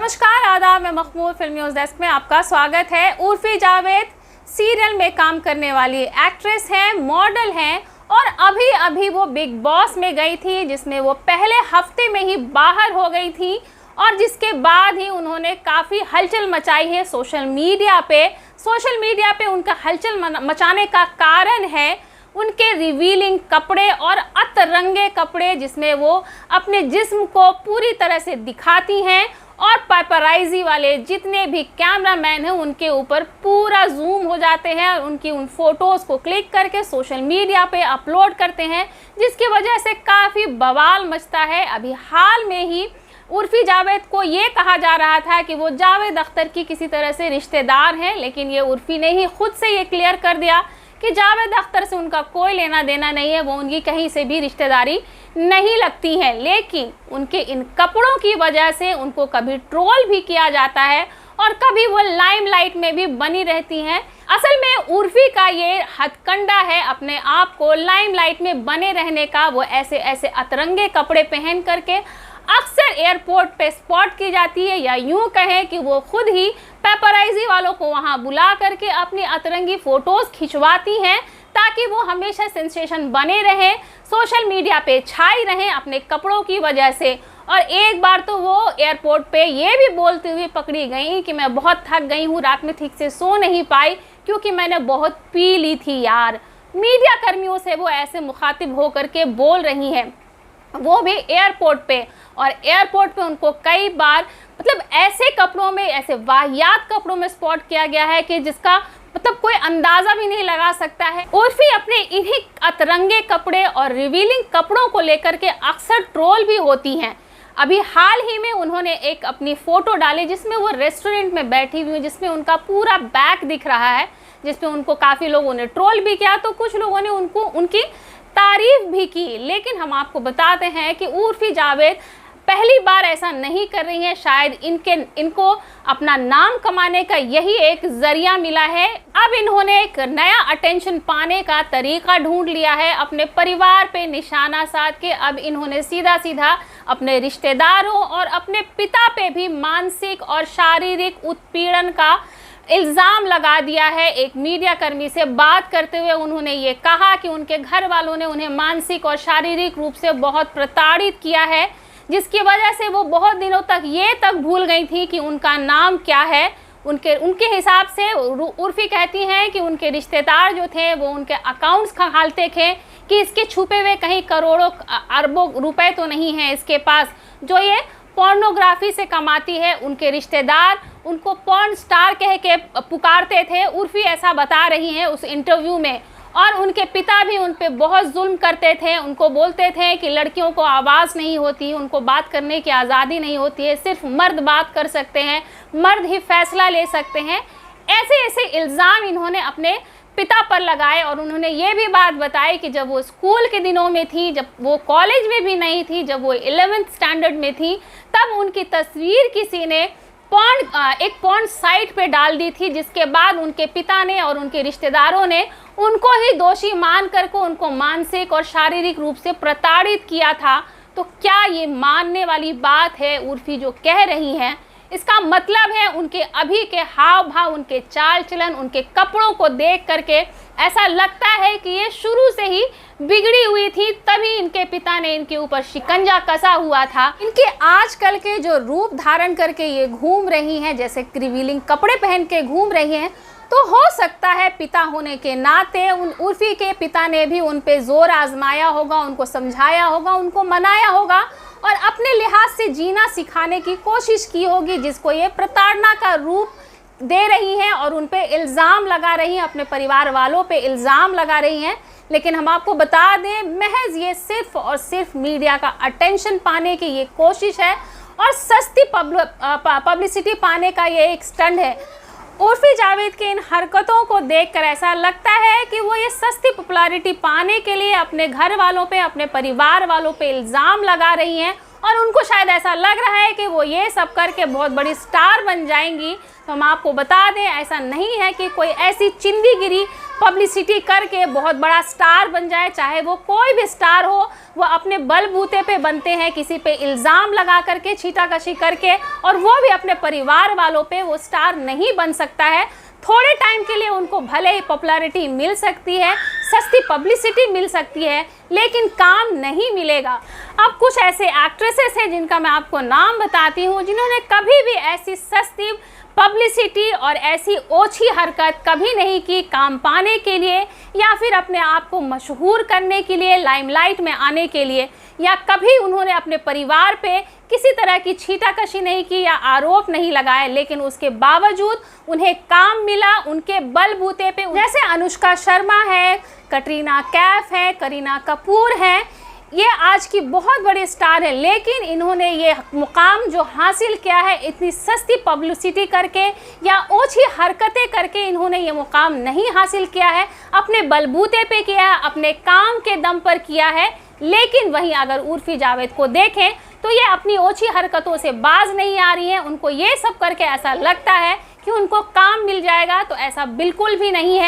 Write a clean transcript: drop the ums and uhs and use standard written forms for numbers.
नमस्कार, आदाब। मैं मखमूर फिल्म न्यूज़ डेस्क में आपका स्वागत है। उर्फी जावेद सीरियल में काम करने वाली एक्ट्रेस हैं, मॉडल हैं और अभी अभी वो बिग बॉस में गई थी, जिसमें वो पहले हफ्ते में ही बाहर हो गई थी और जिसके बाद ही उन्होंने काफ़ी हलचल मचाई है सोशल मीडिया पे उनका हलचल मचाने का कारण है उनके रिवीलिंग कपड़े और अतरंगे कपड़े, जिसमें वो अपने जिस्म को पूरी तरह से दिखाती हैं और पेपराइजी वाले जितने भी कैमरामैन हैं उनके ऊपर पूरा जूम हो जाते हैं और उनकी उन फोटोज़ को क्लिक करके सोशल मीडिया पे अपलोड करते हैं, जिसकी वजह से काफ़ी बवाल मचता है। अभी हाल में ही उर्फी जावेद को ये कहा जा रहा था कि वो जावेद अख्तर की किसी तरह से रिश्तेदार हैं, लेकिन ये उर्फी ने ही खुद से ये क्लियर कर दिया कि जावेद अख्तर से उनका कोई लेना देना नहीं है, वो उनकी कहीं से भी रिश्तेदारी नहीं लगती है। लेकिन उनके इन कपड़ों की वजह से उनको कभी ट्रोल भी किया जाता है और कभी वो लाइमलाइट में भी बनी रहती हैं। असल में उर्फी का ये हथकंडा है अपने आप को लाइमलाइट में बने रहने का। वो ऐसे ऐसे अतरंगे कपड़े पहन करके अक्सर एयरपोर्ट पे स्पॉट की जाती है, या यूं कहें कि वो खुद ही पेपराइजी वालों को वहां बुला करके अपनी अतरंगी फ़ोटोज़ खिंचवाती हैं ताकि वो हमेशा सेंसेशन बने रहें, सोशल मीडिया पे छाई रहें अपने कपड़ों की वजह से। और एक बार तो वो एयरपोर्ट पे ये भी बोलती हुई पकड़ी गई कि मैं बहुत थक गई हूँ, रात में ठीक से सो नहीं पाई क्योंकि मैंने बहुत पी ली थी यार। मीडिया कर्मियों से वो ऐसे मुखातिब होकर के बोल रही हैं, वो भी एयरपोर्ट पे। और एयरपोर्ट पे उनको कई बार ऐसे कपड़ों में, ऐसे वाहियात कपड़ों में स्पॉट किया गया है कि जिसका कोई अंदाज़ा भी नहीं लगा सकता है। उर्फी अपने इन्हीं अतरंगे कपड़े और रिवीलिंग कपड़ों को लेकर के अक्सर ट्रोल भी होती हैं। अभी हाल ही में उन्होंने एक अपनी फ़ोटो डाली जिसमें वो रेस्टोरेंट में बैठी हुई, जिसमें उनका पूरा बैग दिख रहा है, जिसमें उनको काफ़ी लोगों ने ट्रोल भी किया, तो कुछ लोगों ने उनकी तारीफ भी की। लेकिन हम आपको बताते हैं कि उर्फी जावेद पहली बार ऐसा नहीं कर रही है। शायद इनको अपना नाम कमाने का यही एक जरिया मिला है। अब इन्होंने एक नया अटेंशन पाने का तरीका ढूंढ लिया है, अपने परिवार पे निशाना साध के। अब इन्होंने सीधा सीधा अपने रिश्तेदारों और अपने पिता पे भी मानसिक और शारीरिक उत्पीड़न का इल्ज़ाम लगा दिया है। एक मीडिया कर्मी से बात करते हुए उन्होंने ये कहा कि उनके घर वालों ने उन्हें मानसिक और शारीरिक रूप से बहुत प्रताड़ित किया है, जिसकी वजह से वो बहुत दिनों तक ये तक भूल गई थी कि उनका नाम क्या है। उनके हिसाब से उर्फी कहती हैं कि उनके रिश्तेदार जो थे वो उनके अकाउंट्स खंगालते थे कि इसके छुपे हुए कहीं करोड़ों अरबों रुपए तो नहीं हैं इसके पास, जो ये पोर्नोग्राफी से कमाती है। उनके रिश्तेदार उनको पॉर्न स्टार कह के पुकारते थे, उर्फी ऐसा बता रही हैं उस इंटरव्यू में। और उनके पिता भी उन पे बहुत जुल्म करते थे, उनको बोलते थे कि लड़कियों को आवाज़ नहीं होती, उनको बात करने की आज़ादी नहीं होती है, सिर्फ मर्द बात कर सकते हैं, मर्द ही फैसला ले सकते हैं। ऐसे ऐसे इल्ज़ाम इन्होंने अपने पिता पर लगाए। और उन्होंने ये भी बात बताई कि जब वो स्कूल के दिनों में थी, जब वो कॉलेज में भी नहीं थी, जब वो 11th स्टैंडर्ड में थी, तब उनकी तस्वीर किसी ने एक पॉर्न साइट पे डाल दी थी, जिसके बाद उनके पिता ने और उनके रिश्तेदारों ने उनको ही दोषी मान करके उनको मानसिक और शारीरिक रूप से प्रताड़ित किया था। तो क्या ये मानने वाली बात है उर्फी जो कह रही हैं? इसका मतलब है उनके अभी के हाव भाव, उनके चाल चलन, उनके कपड़ों को देख करके ऐसा लगता है कि ये शुरू से ही बिगड़ी हुई थी, तभी इनके पिता ने इनके ऊपर शिकंजा कसा हुआ था। इनके आजकल के जो रूप धारण करके ये घूम रही हैं, जैसे रिवीलिंग कपड़े पहन के घूम रही हैं, तो हो सकता है पिता होने के नाते उर्फी के पिता ने भी उन पे जोर आजमाया होगा, उनको समझाया होगा, उनको मनाया होगा और अपने लिहाज से जीना सिखाने की कोशिश की होगी, जिसको ये प्रताड़ना का रूप दे रही हैं और उन पे इल्ज़ाम लगा रही हैं, अपने परिवार वालों पे इल्ज़ाम लगा रही हैं। लेकिन हम आपको बता दें, महज ये सिर्फ और सिर्फ मीडिया का अटेंशन पाने की ये कोशिश है और सस्ती पब्लिसिटी पाने का ये एक स्टंट है। उर्फी जावेद के इन हरकतों को देखकर ऐसा लगता है कि वो ये सस्ती पॉपुलैरिटी पाने के लिए अपने घर वालों पे, अपने परिवार वालों पे इल्ज़ाम लगा रही हैं और उनको शायद ऐसा लग रहा है कि वो ये सब करके बहुत बड़ी स्टार बन जाएंगी। तो हम आपको बता दें, ऐसा नहीं है कि कोई ऐसी चिंदीगिरी पब्लिसिटी करके बहुत बड़ा स्टार बन जाए। चाहे वो कोई भी स्टार हो, वो अपने बलबूते पे बनते हैं, किसी पे इल्ज़ाम लगा करके, छीटाकशी करके, और वो भी अपने परिवार वालों पे वो स्टार नहीं बन सकता है। थोड़े टाइम के लिए उनको भले ही पॉपुलैरिटी मिल सकती है, सस्ती पब्लिसिटी मिल सकती है, लेकिन काम नहीं मिलेगा। अब कुछ ऐसे एक्ट्रेसेस हैं जिनका मैं आपको नाम बताती हूँ, जिन्होंने कभी भी ऐसी सस्ती पब्लिसिटी और ऐसी ओछी हरकत कभी नहीं की काम पाने के लिए, या फिर अपने आप को मशहूर करने के लिए, लाइमलाइट में आने के लिए, या कभी उन्होंने अपने परिवार पे किसी तरह की छीटाकशी नहीं की या आरोप नहीं लगाए, लेकिन उसके बावजूद उन्हें काम मिला उनके बलबूते पे। जैसे अनुष्का शर्मा है, कटरीना कैफ है, करीना कपूर है, ये आज की बहुत बड़ी स्टार है, लेकिन इन्होंने ये मुकाम जो हासिल किया है इतनी सस्ती पब्लिसिटी करके या ओछी हरकतें करके इन्होंने ये मुकाम नहीं हासिल किया है, अपने बलबूते पे किया है, अपने काम के दम पर किया है। लेकिन वहीं अगर उर्फी जावेद को देखें तो ये अपनी ओछी हरकतों से बाज नहीं आ रही है। उनको ये सब करके ऐसा लगता है कि उनको काम मिल जाएगा, तो ऐसा बिल्कुल भी नहीं है।